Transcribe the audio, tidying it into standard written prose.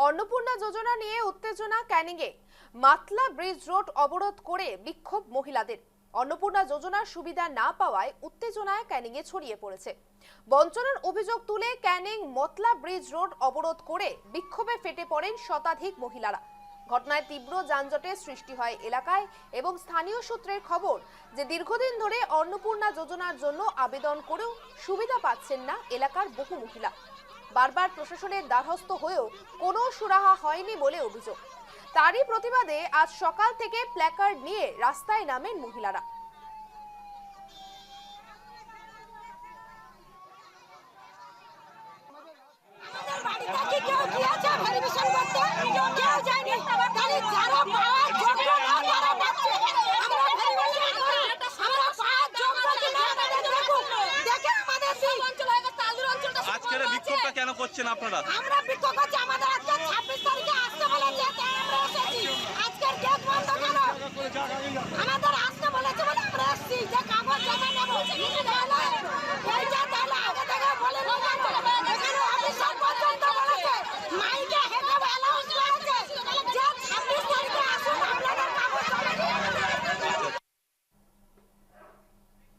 অন্নপূর্ণা যোজনা নিয়ে উত্তেজনা ক্যানিংয়ে। Matla bridge road অবরোধ করে বিক্ষোভ মহিলাদের। অন্নপূর্ণা যোজনার সুবিধা না পাওয়ায় উত্তেজনায় ক্যানিংয়ে ছড়িয়ে পড়েছে। বঞ্চনার অভিযোগ তুলে ক্যানিং মতলা ব্রিজ রোড অবরোধ করে বিক্ষোভে ফেটে পড়েন শতাধিক মহিলারা। ঘটনায় তীব্র যানজটের সৃষ্টি হয় এলাকায় এবং স্থানীয় সূত্রের খবর যে দীর্ঘদিন ধরে অন্নপূর্ণা যোজনার জন্য আবেদন করেও সুবিধা পাচ্ছেন না এলাকার বহু মহিলা। বারবার প্রশাসনের দ্বারস্থ হয়েও কোনো সুরাহা হয়নি বলে অভিযোগ। তারই প্রতিবাদে আজ সকাল থেকে প্ল্যাকার্ড নিয়ে রাস্তায় নামেন মহিলারা। আজকের বিক্ষোভটা কেন করছেন আপনারা? আমরা বিক্ষোভ করছি, আমাদের আজকে 26 তারিখে আসতে বলেছে, তাই আমরা এসেছি। আজকের গেট বন্ধ কেন? আমাদের